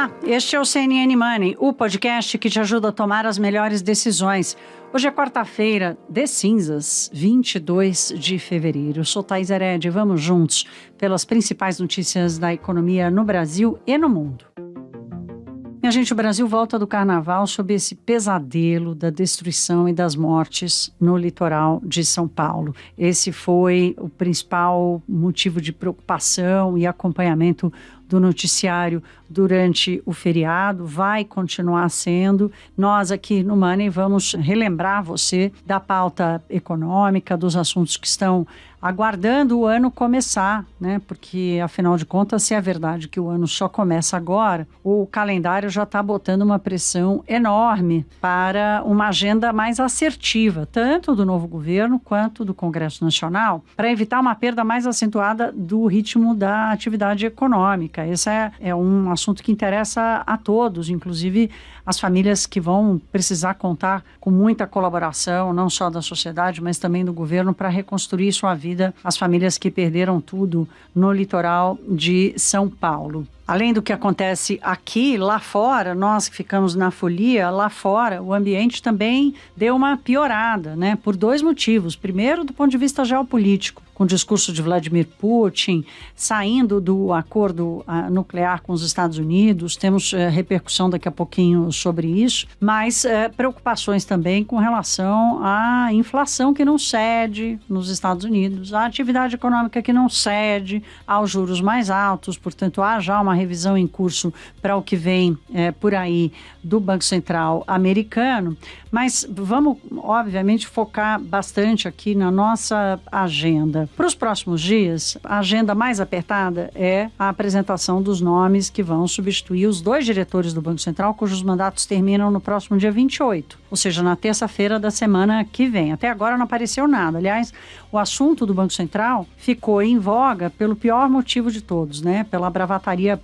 Olá, este é o CNN Money, o podcast que te ajuda a tomar as melhores decisões. Hoje é quarta-feira de cinzas, 22 de fevereiro. Eu sou Thaís Heredia e vamos juntos pelas principais notícias da economia no Brasil e no mundo. Minha gente, o Brasil volta do carnaval sob esse pesadelo da destruição e das mortes no litoral de São Paulo. Esse foi o principal motivo de preocupação e acompanhamento do noticiário durante o feriado, vai continuar sendo. Nós aqui no Money vamos relembrar você da pauta econômica, dos assuntos que estão aguardando o ano começar, né? Porque, afinal de contas, se é verdade que o ano só começa agora, o calendário já está botando uma pressão enorme para uma agenda mais assertiva, tanto do novo governo quanto do Congresso Nacional, para evitar uma perda mais acentuada do ritmo da atividade econômica. Esse é um assunto que interessa a todos, inclusive as famílias que vão precisar contar com muita colaboração, não só da sociedade, mas também do governo, para reconstruir sua vida, as famílias que perderam tudo no litoral de São Paulo. Além do que acontece aqui, lá fora, nós que ficamos na folia, lá fora o ambiente também deu uma piorada, né? Por dois motivos. Primeiro, do ponto de vista geopolítico, com o discurso de Vladimir Putin, saindo do acordo nuclear com os Estados Unidos, temos repercussão daqui a pouquinho sobre isso, mas preocupações também com relação à inflação que não cede nos Estados Unidos, à atividade econômica que não cede, aos juros mais altos, portanto há já uma revisão em curso para o que vem por aí do Banco Central americano, mas vamos obviamente focar bastante aqui na nossa agenda. Para os próximos dias, a agenda mais apertada é a apresentação dos nomes que vão substituir os dois diretores do Banco Central, cujos mandatos terminam no próximo dia 28, ou seja, na terça-feira da semana que vem. Até agora não apareceu nada. Aliás, o assunto do Banco Central ficou em voga pelo pior motivo de todos, né? Pela bravataria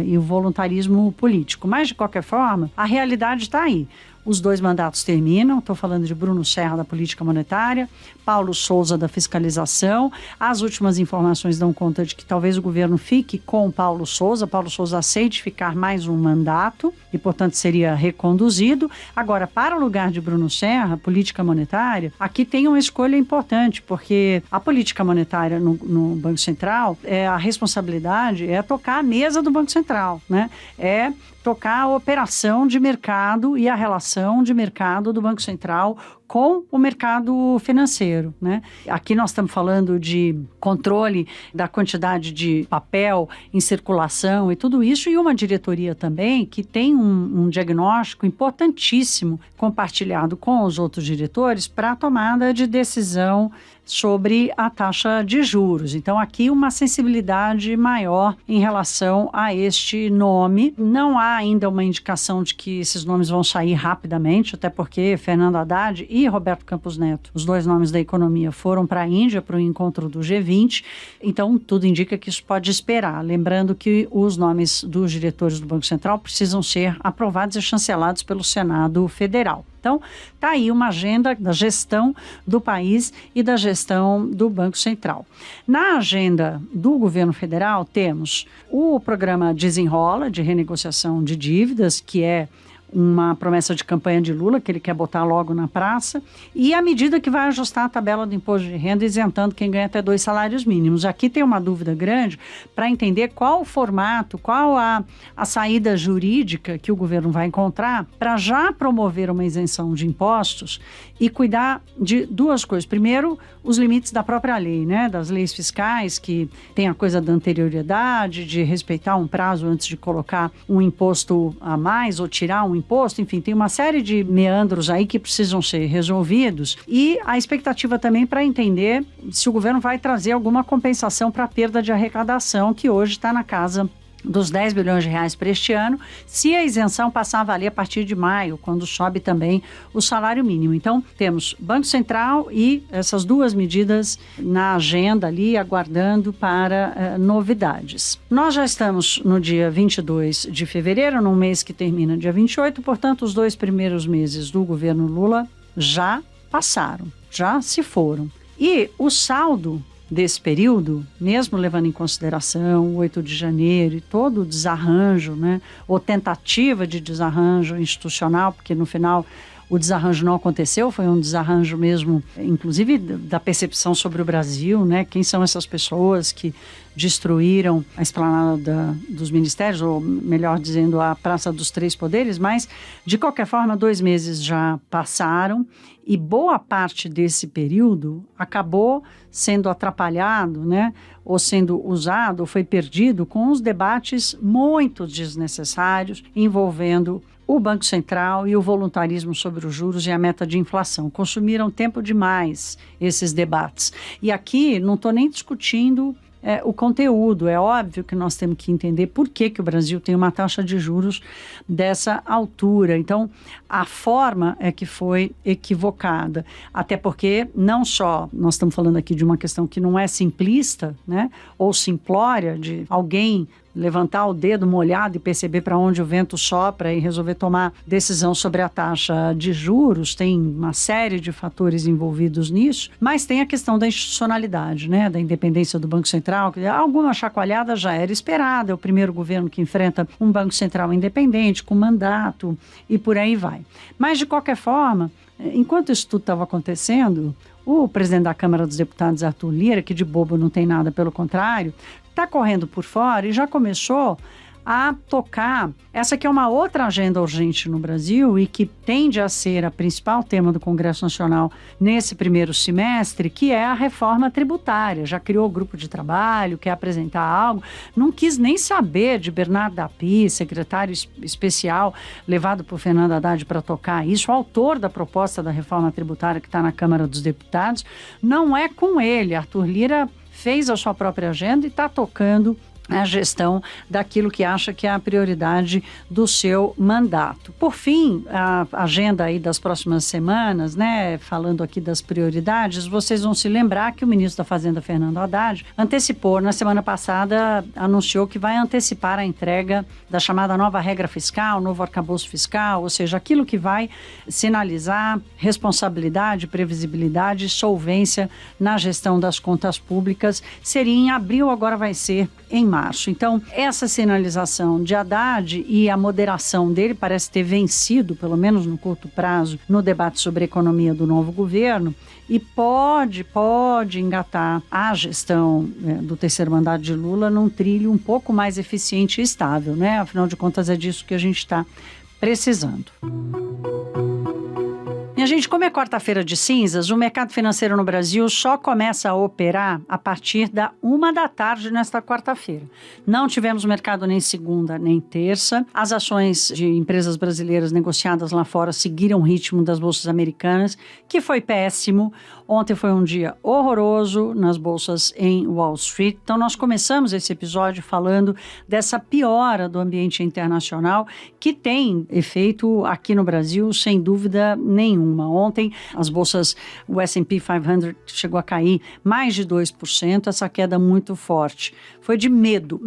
e o voluntarismo político. Mas, de qualquer forma, a realidade está aí. Os dois mandatos terminam, estou falando de Bruno Serra da política monetária, Paulo Souza da fiscalização. As últimas informações dão conta de que talvez o governo fique com Paulo Souza aceite ficar mais um mandato e, portanto, seria reconduzido. Agora, para o lugar de Bruno Serra, política monetária, aqui tem uma escolha importante, porque a política monetária no Banco Central, a responsabilidade é tocar a mesa do Banco Central, né? É tocar a operação de mercado e a relação de mercado do Banco Central com o mercado financeiro, né? Aqui nós estamos falando de controle da quantidade de papel em circulação e tudo isso, e uma diretoria também que tem um diagnóstico importantíssimo compartilhado com os outros diretores para a tomada de decisão sobre a taxa de juros. Então, aqui uma sensibilidade maior em relação a este nome. Não há ainda uma indicação de que esses nomes vão sair rapidamente, até porque Fernando Haddad e Roberto Campos Neto, os dois nomes da economia, foram para a Índia para o encontro do G20. Então, tudo indica que isso pode esperar. Lembrando que os nomes dos diretores do Banco Central precisam ser aprovados e chancelados pelo Senado Federal. Então, está aí uma agenda da gestão do país e da gestão do Banco Central. Na agenda do governo federal, temos o programa Desenrola, de renegociação de dívidas, que é uma promessa de campanha de Lula, que ele quer botar logo na praça, e a medida que vai ajustar a tabela do imposto de renda, isentando quem ganha até 2 salários mínimos. Aqui tem uma dúvida grande para entender qual o formato, qual a saída jurídica que o governo vai encontrar para já promover uma isenção de impostos e cuidar de duas coisas. Primeiro, os limites da própria lei, né? Das leis fiscais, que tem a coisa da anterioridade, de respeitar um prazo antes de colocar um imposto a mais ou tirar um imposto, enfim, tem uma série de meandros aí que precisam ser resolvidos, e a expectativa também para entender se o governo vai trazer alguma compensação para a perda de arrecadação, que hoje está na casa dos 10 bilhões de reais para este ano, se a isenção passar a valer a partir de maio, quando sobe também o salário mínimo. Então, temos Banco Central e essas duas medidas na agenda ali, aguardando para novidades. Nós já estamos no dia 22 de fevereiro, num mês que termina dia 28, portanto, os 2 primeiros meses do governo Lula já passaram, já se foram. E o saldo desse período, mesmo levando em consideração o 8 de janeiro e todo o desarranjo, né, ou tentativa de desarranjo institucional, porque no final o desarranjo não aconteceu, foi um desarranjo mesmo, inclusive da percepção sobre o Brasil, né? Quem são essas pessoas que destruíram a esplanada dos ministérios, ou melhor dizendo, a Praça dos Três Poderes, mas de qualquer forma 2 meses já passaram e boa parte desse período acabou sendo atrapalhado, né? Ou sendo usado, ou foi perdido com os debates muito desnecessários envolvendo o Banco Central e o voluntarismo sobre os juros e a meta de inflação. Consumiram tempo demais esses debates. E aqui não estou nem discutindo o conteúdo. É óbvio que nós temos que entender por que o Brasil tem uma taxa de juros dessa altura. Então, a forma é que foi equivocada. Até porque, não só, nós estamos falando aqui de uma questão que não é simplista, né, ou simplória, de alguém levantar o dedo molhado e perceber para onde o vento sopra e resolver tomar decisão sobre a taxa de juros. Tem uma série de fatores envolvidos nisso, mas tem a questão da institucionalidade, né, da independência do Banco Central. Alguma chacoalhada já era esperada, é o primeiro governo que enfrenta um Banco Central independente, com mandato e por aí vai. Mas, de qualquer forma, enquanto isso tudo estava acontecendo, o presidente da Câmara dos Deputados, Arthur Lira, que de bobo não tem nada, pelo contrário, está correndo por fora e já começou a tocar essa que é uma outra agenda urgente no Brasil e que tende a ser a principal tema do Congresso Nacional nesse primeiro semestre, que é a reforma tributária. Já criou o grupo de trabalho, quer apresentar algo, não quis nem saber de Bernardo Api, secretário especial levado por Fernando Haddad para tocar isso, o autor da proposta da reforma tributária que está na Câmara dos Deputados. Não é com ele. Arthur Lira fez a sua própria agenda e está tocando a gestão daquilo que acha que é a prioridade do seu mandato. Por fim, a agenda aí das próximas semanas, né, falando aqui das prioridades, vocês vão se lembrar que o ministro da Fazenda, Fernando Haddad, antecipou, na semana passada, anunciou que vai antecipar a entrega da chamada nova regra fiscal, novo arcabouço fiscal, ou seja, aquilo que vai sinalizar responsabilidade, previsibilidade e solvência na gestão das contas públicas. Seria em abril, agora vai ser em março. Então, essa sinalização de Haddad e a moderação dele parece ter vencido, pelo menos no curto prazo, no debate sobre a economia do novo governo, e pode engatar a gestão do terceiro mandato de Lula num trilho um pouco mais eficiente e estável, né? Afinal de contas, é disso que a gente está precisando. Minha gente, como é quarta-feira de cinzas, o mercado financeiro no Brasil só começa a operar a partir da 1h nesta quarta-feira. Não tivemos mercado nem segunda nem terça. As ações de empresas brasileiras negociadas lá fora seguiram o ritmo das bolsas americanas, que foi péssimo. Ontem foi um dia horroroso nas bolsas em Wall Street. Então, nós começamos esse episódio falando dessa piora do ambiente internacional que tem efeito aqui no Brasil, sem dúvida nenhuma. Ontem, as bolsas, o S&P 500 chegou a cair mais de 2%, essa queda muito forte. Foi de medo,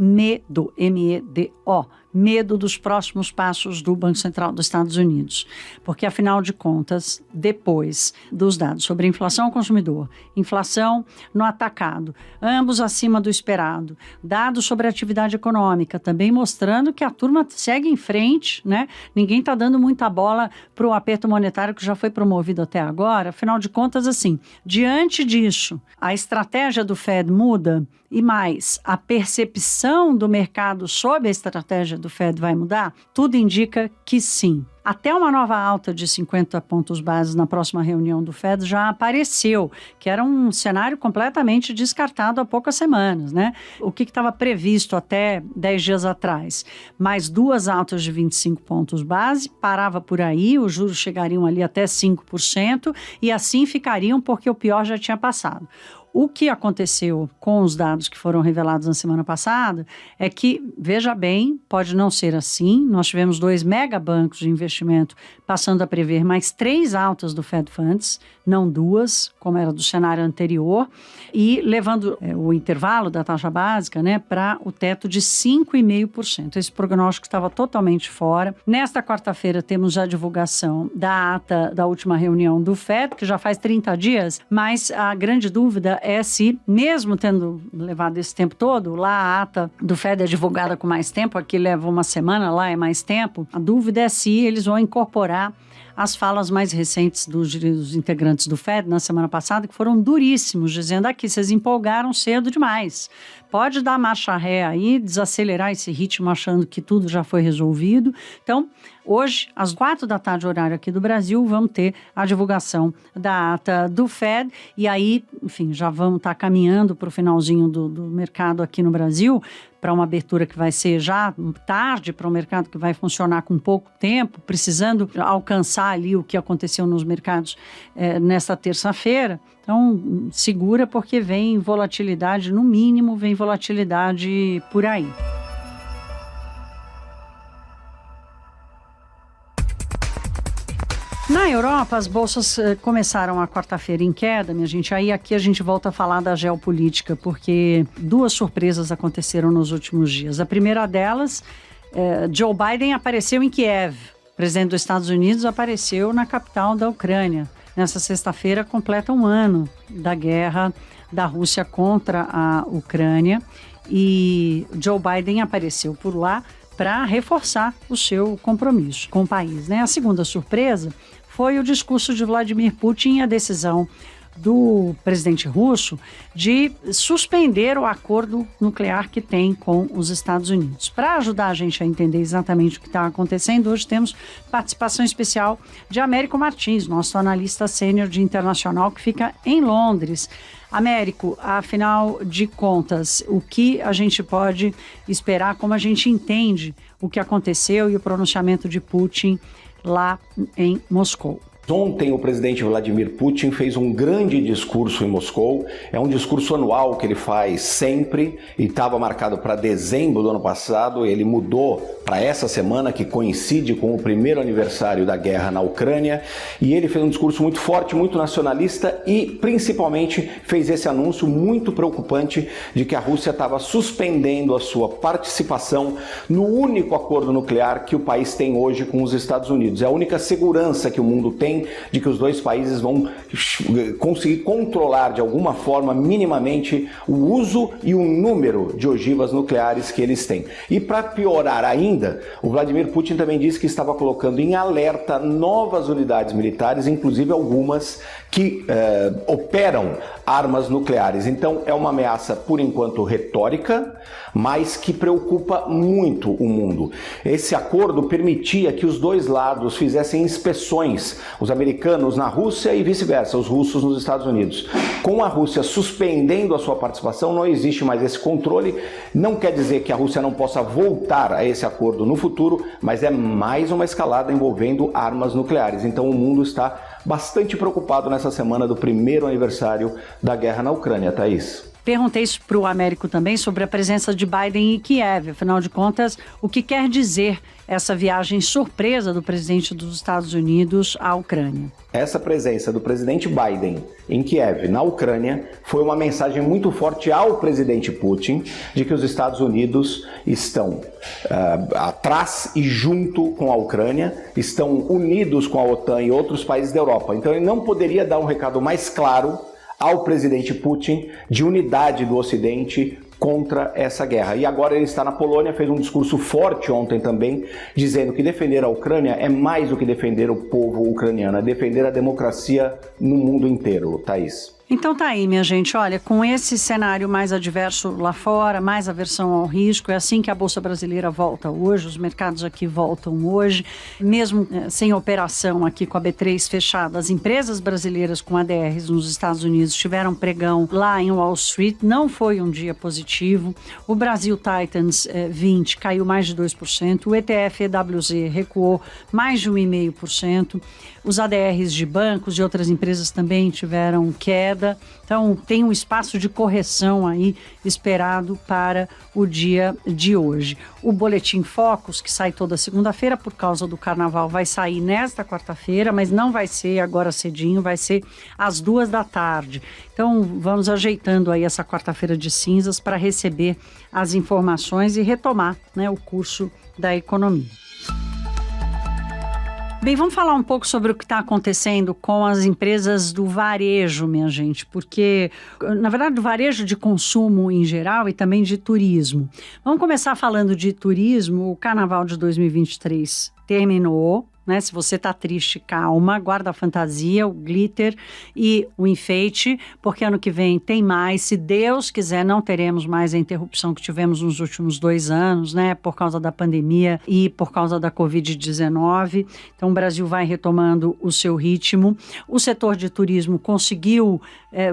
M-E-D-O, medo dos próximos passos do Banco Central dos Estados Unidos. Porque, afinal de contas, depois dos dados sobre inflação ao consumidor, inflação no atacado, ambos acima do esperado, dados sobre a atividade econômica, também mostrando que a turma segue em frente, né? Ninguém está dando muita bola para o aperto monetário que já foi promovido até agora. Afinal de contas, assim, diante disso, a estratégia do Fed muda e mais, a percepção do mercado sobre a estratégia do Fed vai mudar? Tudo indica que sim. Até uma nova alta de 50 pontos base na próxima reunião do Fed já apareceu, que era um cenário completamente descartado há poucas semanas, né? O que estava previsto até 10 dias atrás? Mais 2 altas de 25 pontos base, parava por aí, os juros chegariam ali até 5% e assim ficariam porque o pior já tinha passado. O que aconteceu com os dados que foram revelados na semana passada é que, veja bem, pode não ser assim. Nós tivemos 2 megabancos de investimento passando a prever mais 3 altas do Fed Funds, não 2, como era do cenário anterior, e levando o intervalo da taxa básica, né, para o teto de 5,5%. Esse prognóstico estava totalmente fora. Nesta quarta-feira temos a divulgação da ata da última reunião do Fed, que já faz 30 dias, mas a grande dúvida é se, mesmo tendo levado esse tempo todo, lá a ata do Fed é divulgada com mais tempo, aqui leva uma semana, lá é mais tempo, a dúvida é se eles vão incorporar as falas mais recentes dos integrantes do Fed na semana passada, que foram duríssimos, dizendo aqui, vocês empolgaram cedo demais. Pode dar marcha ré aí, desacelerar esse ritmo achando que tudo já foi resolvido. Então, hoje, às 4h, horário aqui do Brasil, vamos ter a divulgação da ata do Fed. E aí, enfim, já vamos estar caminhando para o finalzinho do mercado aqui no Brasil, para uma abertura que vai ser já tarde, para um mercado que vai funcionar com pouco tempo, precisando alcançar ali o que aconteceu nos mercados nesta terça-feira. Então, segura porque vem volatilidade, no mínimo, vem volatilidade por aí. Na Europa, as bolsas começaram a quarta-feira em queda, minha gente. Aí aqui a gente volta a falar da geopolítica, porque duas surpresas aconteceram nos últimos dias. A primeira delas, Joe Biden apareceu em Kiev. O presidente dos Estados Unidos apareceu na capital da Ucrânia. Nessa sexta-feira completa um ano da guerra da Rússia contra a Ucrânia. E Joe Biden apareceu por lá para reforçar o seu compromisso com o país, né? A segunda surpresa foi o discurso de Vladimir Putin e a decisão do presidente russo de suspender o acordo nuclear que tem com os Estados Unidos. Para ajudar a gente a entender exatamente o que está acontecendo, hoje temos participação especial de Américo Martins, nosso analista sênior de internacional que fica em Londres. Américo, afinal de contas, o que a gente pode esperar, como a gente entende o que aconteceu e o pronunciamento de Putin lá em Moscou? Ontem o presidente Vladimir Putin fez um grande discurso em Moscou. É um discurso anual que ele faz sempre e estava marcado para dezembro do ano passado. Ele mudou para essa semana, que coincide com o primeiro aniversário da guerra na Ucrânia. E ele fez um discurso muito forte, muito nacionalista e principalmente fez esse anúncio muito preocupante de que a Rússia estava suspendendo a sua participação no único acordo nuclear que o país tem hoje com os Estados Unidos. É a única segurança que o mundo tem de que os dois países vão conseguir controlar de alguma forma, minimamente, o uso e o número de ogivas nucleares que eles têm. E para piorar ainda, o Vladimir Putin também disse que estava colocando em alerta novas unidades militares, inclusive algumas que operam armas nucleares. Então é uma ameaça, por enquanto, retórica, mas que preocupa muito o mundo. Esse acordo permitia que os dois lados fizessem inspeções, os americanos na Rússia e vice-versa, os russos nos Estados Unidos. Com a Rússia suspendendo a sua participação, não existe mais esse controle. Não quer dizer que a Rússia não possa voltar a esse acordo no futuro, mas é mais uma escalada envolvendo armas nucleares. Então o mundo está bastante preocupado nessa semana do primeiro aniversário da guerra na Ucrânia, Thaís. Perguntei isso para o Américo também sobre a presença de Biden em Kiev. Afinal de contas, o que quer dizer essa viagem surpresa do presidente dos Estados Unidos à Ucrânia? Essa presença do presidente Biden em Kiev, na Ucrânia, foi uma mensagem muito forte ao presidente Putin de que os Estados Unidos estão atrás e junto com a Ucrânia, estão unidos com a OTAN e outros países da Europa. Então ele não poderia dar um recado mais claro ao presidente Putin de unidade do Ocidente contra essa guerra. E agora ele está na Polônia, fez um discurso forte ontem também, dizendo que defender a Ucrânia é mais do que defender o povo ucraniano, é defender a democracia no mundo inteiro, Thaís. Então tá aí, minha gente, olha, com esse cenário mais adverso lá fora, mais aversão ao risco, é assim que a Bolsa Brasileira volta hoje, os mercados aqui voltam hoje, mesmo sem operação aqui com a B3 fechada, as empresas brasileiras com ADRs nos Estados Unidos tiveram pregão lá em Wall Street, não foi um dia positivo, o Brasil Titans 20 caiu mais de 2%, o ETF EWZ recuou mais de 1,5%, os ADRs de bancos e outras empresas também tiveram queda. Então, tem um espaço de correção aí esperado para o dia de hoje. O Boletim Focus, que sai toda segunda-feira por causa do carnaval, vai sair nesta quarta-feira, mas não vai ser agora cedinho, vai ser às 14h. Então, vamos ajeitando aí essa quarta-feira de cinzas para receber as informações e retomar, né, o curso da economia. Bem, vamos falar um pouco sobre o que está acontecendo com as empresas do varejo, minha gente, porque, na verdade, do varejo de consumo em geral e também de turismo. Vamos começar falando de turismo. O Carnaval de 2023 terminou, né? Se você tá triste, calma, guarda a fantasia, o glitter e o enfeite, porque ano que vem tem mais. Se Deus quiser, não teremos mais a interrupção que tivemos nos últimos 2 anos, né? Por causa da pandemia e por causa da Covid-19. Então, o Brasil vai retomando o seu ritmo. O setor de turismo conseguiu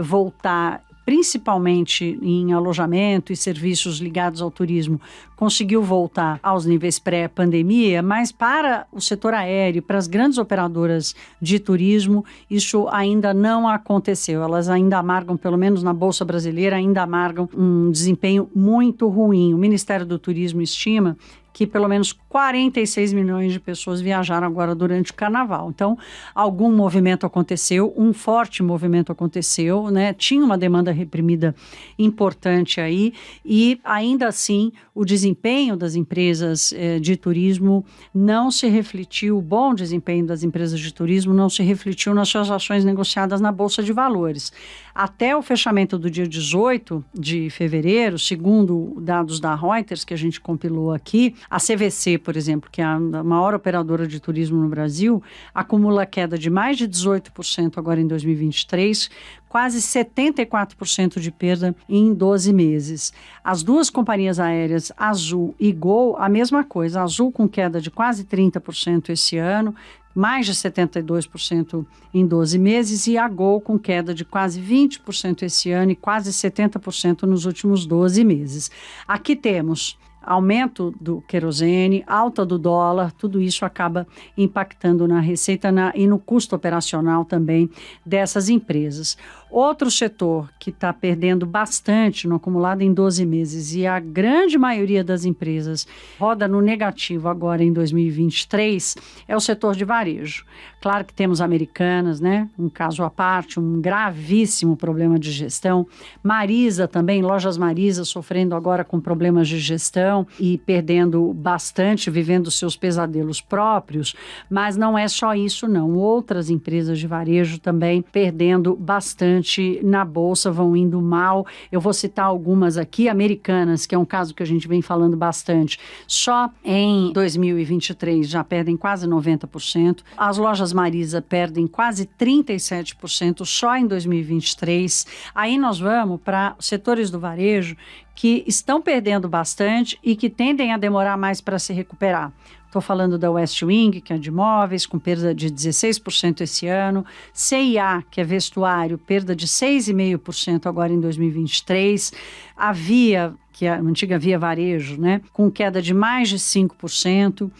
voltar, principalmente em alojamento e serviços ligados ao turismo, conseguiu voltar aos níveis pré-pandemia, mas para o setor aéreo, para as grandes operadoras de turismo, isso ainda não aconteceu. Elas ainda amargam, pelo menos na Bolsa Brasileira, ainda amargam um desempenho muito ruim. O Ministério do Turismo estima que pelo menos 46 milhões de pessoas viajaram agora durante o Carnaval. Então, algum movimento aconteceu, um forte movimento aconteceu, né? Tinha uma demanda reprimida importante aí e, ainda assim, o desempenho das empresas de turismo não se refletiu, o bom desempenho das empresas de turismo não se refletiu nas suas ações negociadas na Bolsa de Valores. Até o fechamento do dia 18 de fevereiro, segundo dados da Reuters, que a gente compilou aqui, a CVC, por exemplo, que é a maior operadora de turismo no Brasil, acumula queda de mais de 18% agora em 2023, quase 74% de perda em 12 meses. As duas companhias aéreas, Azul e Gol, a mesma coisa. Azul com queda de quase 30% esse ano, mais de 72% em 12 meses, e a Gol com queda de quase 20% esse ano e quase 70% nos últimos 12 meses. Aqui temos aumento do querosene, alta do dólar, tudo isso acaba impactando na receita e no custo operacional também dessas empresas. Outro setor que está perdendo bastante no acumulado em 12 meses, e a grande maioria das empresas roda no negativo agora em 2023, é o setor de varejo. Claro que temos Americanas, né? Um caso à parte, um gravíssimo problema de gestão. Marisa também, lojas Marisa sofrendo agora com problemas de gestão e perdendo bastante, vivendo seus pesadelos próprios, mas não é só isso não. Outras empresas de varejo também perdendo bastante na Bolsa, vão indo mal. Eu vou citar algumas aqui. Americanas, que é um caso que a gente vem falando bastante, só em 2023 já perdem quase 90%. As lojas Marisa perdem quase 37% só em 2023. Aí nós vamos para setores do varejo que estão perdendo bastante e que tendem a demorar mais para se recuperar. Estou falando da West Wing, que é de imóveis, com perda de 16% esse ano. CIA, que é vestuário, perda de 6,5% agora em 2023. A Via, que é a antiga Via Varejo, né, com queda de mais de 5%.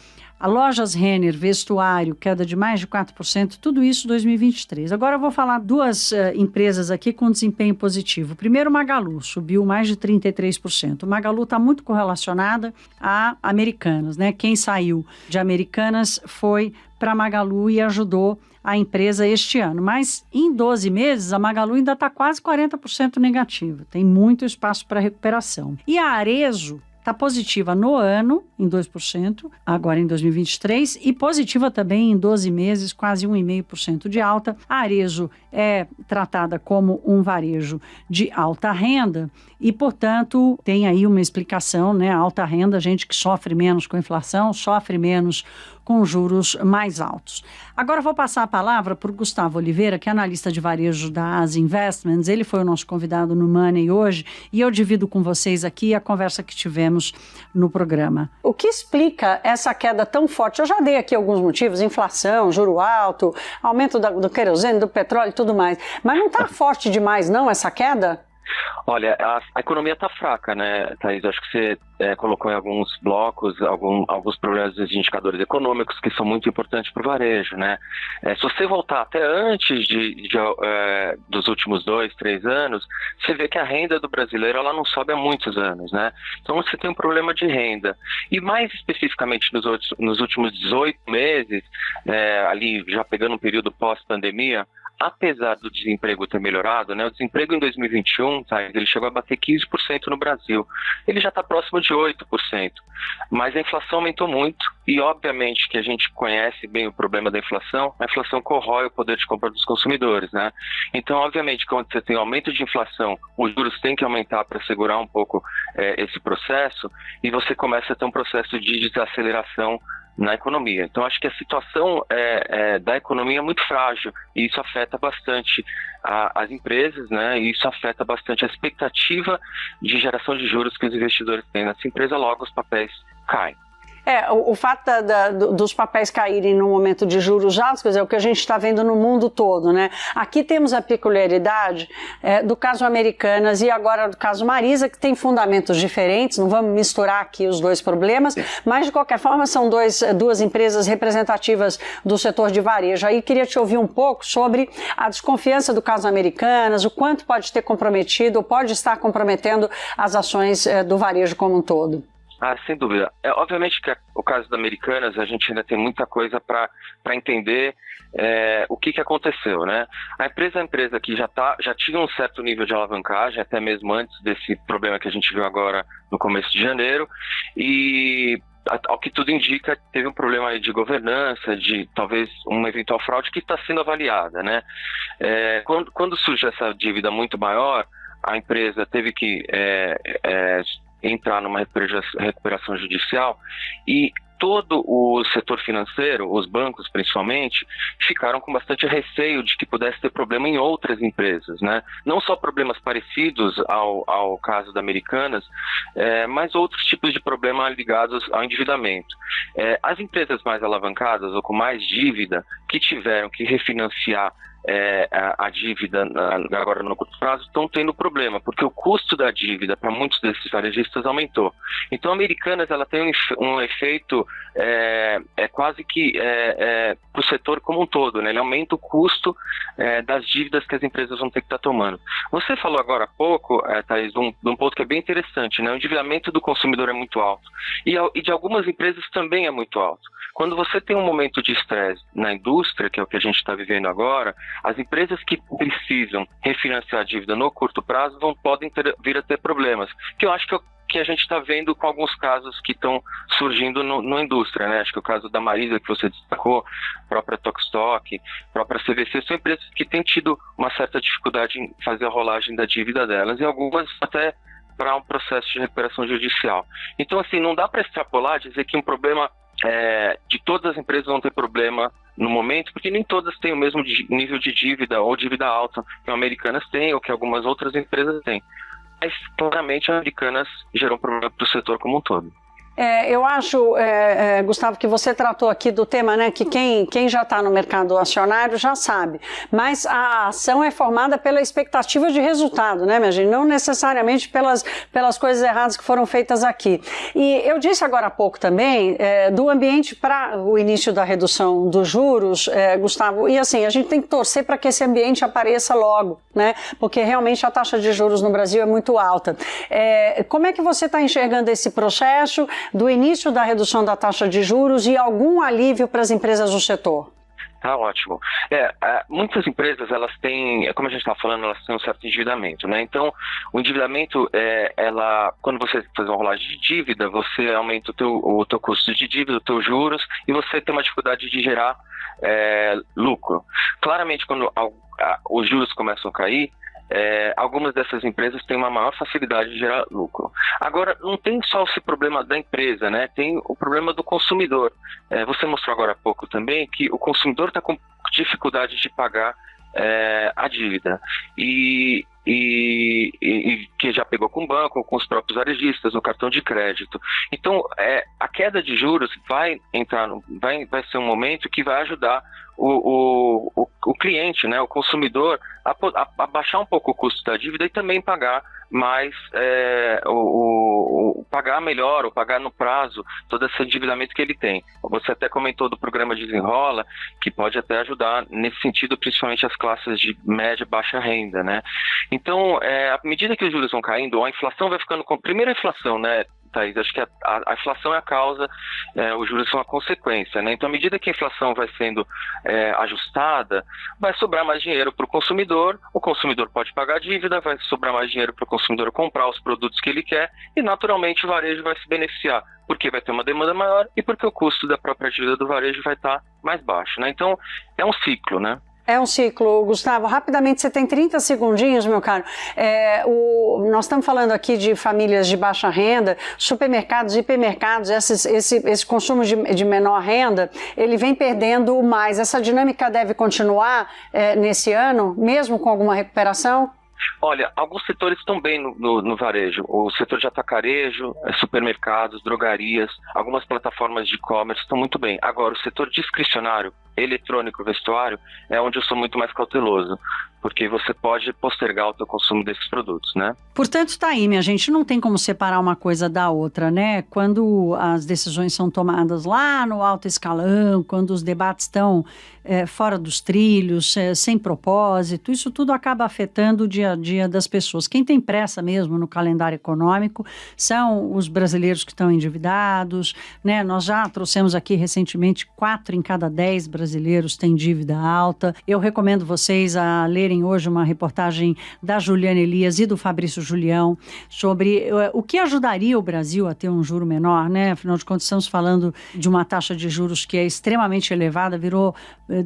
A Lojas Renner, vestuário, queda de mais de 4%, tudo isso em 2023. Agora eu vou falar duas empresas aqui com desempenho positivo. Primeiro, o Magalu, subiu mais de 33%. O Magalu está muito correlacionada a Americanas, né? Quem saiu de Americanas foi para Magalu e ajudou a empresa este ano. Mas em 12 meses, a Magalu ainda está quase 40% negativa. Tem muito espaço para recuperação. E a Arezzo está positiva no ano, em 2%, agora em 2023, e positiva também em 12 meses, quase 1,5% de alta. A Arezzo é tratada como um varejo de alta renda e, portanto, tem aí uma explicação, né? A alta renda, gente que sofre menos com a inflação, sofre menos com juros mais altos. Agora vou passar a palavra para o Gustavo Oliveira, que é analista de varejo da As Investments. Ele foi o nosso convidado no Money hoje e eu divido com vocês aqui a conversa que tivemos no programa. O que explica essa queda tão forte? Eu já dei aqui alguns motivos: inflação, juro alto, aumento do querosene, do petróleo e tudo mais. Mas não está forte demais não essa queda? Olha, a economia está fraca, né, Thaís? Acho que você colocou em alguns blocos alguns problemas dos indicadores econômicos que são muito importantes para o varejo, né? Se você voltar até antes dos últimos 2, 3 anos, você vê que a renda do brasileiro ela não sobe há muitos anos, né? Então você tem um problema de renda. E mais especificamente nos últimos 18 meses, ali já pegando um período pós-pandemia, apesar do desemprego ter melhorado, né, o desemprego em 2021, tá, ele chegou a bater 15% no Brasil. Ele já está próximo de 8%, mas a inflação aumentou muito e, obviamente, que a gente conhece bem o problema da inflação, a inflação corrói o poder de compra dos consumidores, né? Então, obviamente, quando você tem aumento de inflação, os juros têm que aumentar para segurar um pouco esse processo e você começa a ter um processo de desaceleração na economia. Então, acho que a situação da economia é muito frágil e isso afeta bastante as empresas, né? E isso afeta bastante a expectativa de geração de juros que os investidores têm nessa empresa, logo os papéis caem. O fato dos papéis caírem no momento de juros altos, quer dizer, é o que a gente está vendo no mundo todo, né? Aqui temos a peculiaridade do caso Americanas e agora do caso Marisa, que tem fundamentos diferentes, não vamos misturar aqui os dois problemas, mas de qualquer forma são duas empresas representativas do setor de varejo. Aí queria te ouvir um pouco sobre a desconfiança do caso Americanas, o quanto pode ter comprometido ou pode estar comprometendo as ações do varejo como um todo. Sem dúvida. Obviamente que o caso da Americanas, a gente ainda tem muita coisa para entender o que aconteceu, né? A empresa que já tinha um certo nível de alavancagem, até mesmo antes desse problema que a gente viu agora no começo de janeiro, e ao que tudo indica, teve um problema aí de governança, de talvez uma eventual fraude que está sendo avaliada, né? Quando surge essa dívida muito maior, a empresa teve que entrar numa recuperação judicial e todo o setor financeiro, os bancos principalmente, ficaram com bastante receio de que pudesse ter problema em outras empresas, né? Não só problemas parecidos ao caso da Americanas, mas outros tipos de problema ligados ao endividamento. As empresas mais alavancadas ou com mais dívida que tiveram que refinanciar a dívida agora no curto prazo estão tendo problema, porque o custo da dívida para muitos desses varejistas aumentou. Então a Americanas ela tem um efeito quase que para o setor como um todo, né? Ele aumenta o custo das dívidas que as empresas vão ter que estar tomando. Você falou agora há pouco, Thaís, de um ponto que é bem interessante, né? O endividamento do consumidor é muito alto e de algumas empresas também é muito alto. Quando você tem um momento de estresse na indústria, que é o que a gente está vivendo agora, as empresas que precisam refinanciar a dívida no curto prazo podem vir a ter problemas, que eu acho que a gente está vendo com alguns casos que estão surgindo na indústria, né? Acho que o caso da Marisa, que você destacou, própria Tokstok, própria CVC, são empresas que têm tido uma certa dificuldade em fazer a rolagem da dívida delas e algumas até para um processo de recuperação judicial. Então, assim, não dá para extrapolar, dizer que um problema de todas as empresas vão ter problema no momento, porque nem todas têm o mesmo nível de dívida ou dívida alta que as Americanas têm ou que algumas outras empresas têm. Mas claramente a Americanas gerou um problema para o setor como um todo. Eu acho, Gustavo, que você tratou aqui do tema, né, que quem já está no mercado acionário já sabe, mas a ação é formada pela expectativa de resultado, né, minha gente? Não necessariamente pelas coisas erradas que foram feitas aqui. E eu disse agora há pouco também do ambiente para o início da redução dos juros, Gustavo, e assim, a gente tem que torcer para que esse ambiente apareça logo, né, porque realmente a taxa de juros no Brasil é muito alta. Como é que você está enxergando esse processo do início da redução da taxa de juros e algum alívio para as empresas do setor? Tá ótimo. Muitas empresas, elas têm, como a gente está falando, elas têm um certo endividamento, né? Então, o endividamento, quando você faz uma rolagem de dívida, você aumenta o teu custo de dívida, os teus juros, e você tem uma dificuldade de gerar lucro. Claramente, quando os juros começam a cair, algumas dessas empresas têm uma maior facilidade de gerar lucro. Agora, não tem só esse problema da empresa, né? Tem o problema do consumidor. Você mostrou agora há pouco também que o consumidor está com dificuldade de pagar a dívida. E que já pegou com o banco, com os próprios varejistas, no cartão de crédito. Então, a queda de juros vai ser um momento que vai ajudar o cliente, né, o consumidor, a baixar um pouco o custo da dívida e também pagar mais, pagar melhor, ou pagar no prazo todo esse endividamento que ele tem. Você até comentou do programa Desenrola, que pode até ajudar nesse sentido, principalmente as classes de média e baixa renda, né? Então, à medida que os juros vão caindo, a inflação vai ficando primeiro a inflação, né? Thaís, acho que a inflação é a causa, os juros são a consequência, né? Então, à medida que a inflação vai sendo ajustada, vai sobrar mais dinheiro para o consumidor pode pagar a dívida, vai sobrar mais dinheiro para o consumidor comprar os produtos que ele quer e, naturalmente, o varejo vai se beneficiar, porque vai ter uma demanda maior e porque o custo da própria dívida do varejo vai estar mais baixo, né? Então, é um ciclo, né? É um ciclo, Gustavo. Rapidamente, você tem 30 segundinhos, meu caro. Nós estamos falando aqui de famílias de baixa renda, supermercados, hipermercados, esse consumo de menor renda, ele vem perdendo mais. Essa dinâmica deve continuar nesse ano, mesmo com alguma recuperação? Olha, alguns setores estão bem no varejo. O setor de atacarejo, supermercados, drogarias, algumas plataformas de e-commerce estão muito bem. Agora, o setor discricionário, eletrônico, vestuário, é onde eu sou muito mais cauteloso, porque você pode postergar o teu consumo desses produtos, né? Portanto, tá aí, minha gente, não tem como separar uma coisa da outra, né? Quando as decisões são tomadas lá no alto escalão, quando os debates estão fora dos trilhos, sem propósito, isso tudo acaba afetando o dia a dia das pessoas. Quem tem pressa mesmo no calendário econômico são os brasileiros que estão endividados, né? Nós já trouxemos aqui recentemente 4 em cada 10 brasileiros têm dívida alta. Eu recomendo vocês a lerem hoje uma reportagem da Juliana Elias e do Fabrício Julião sobre o que ajudaria o Brasil a ter um juro menor, né? Afinal de contas, estamos falando de uma taxa de juros que é extremamente elevada, virou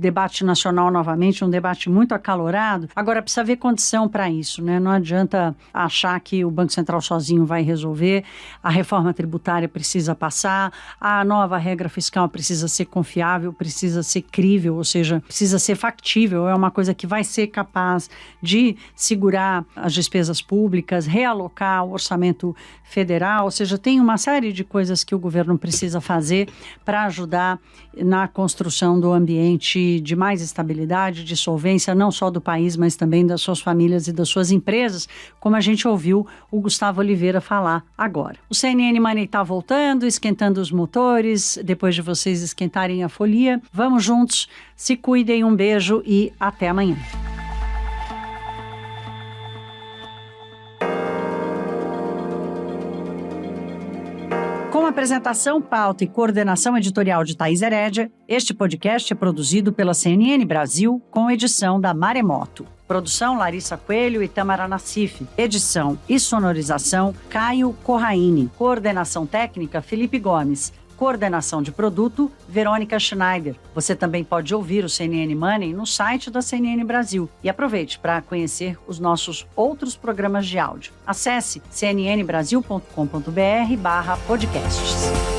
debate nacional novamente, um debate muito acalorado. Agora, precisa haver condição para isso, né? Não adianta achar que o Banco Central sozinho vai resolver, a reforma tributária precisa passar, a nova regra fiscal precisa ser confiável, precisa ser crível, ou seja, precisa ser factível, é uma coisa que vai ser capaz de segurar as despesas públicas, realocar o orçamento federal, ou seja, tem uma série de coisas que o governo precisa fazer para ajudar na construção do ambiente de mais estabilidade, de solvência, não só do país, mas também das suas famílias e das suas empresas, como a gente ouviu o Gustavo Oliveira falar agora. O CNN Money está voltando, esquentando os motores, depois de vocês esquentarem a folia. Vamos juntos, se cuidem, um beijo e até amanhã. Com apresentação, pauta e coordenação editorial de Thaís Herédia, este podcast é produzido pela CNN Brasil com edição da Maremoto. Produção Larissa Coelho e Tamara Nassif. Edição e sonorização Caio Corraine. Coordenação técnica Felipe Gomes. Coordenação de produto, Verônica Schneider. Você também pode ouvir o CNN Money no site da CNN Brasil. E aproveite para conhecer os nossos outros programas de áudio. Acesse cnnbrasil.com.br/podcasts.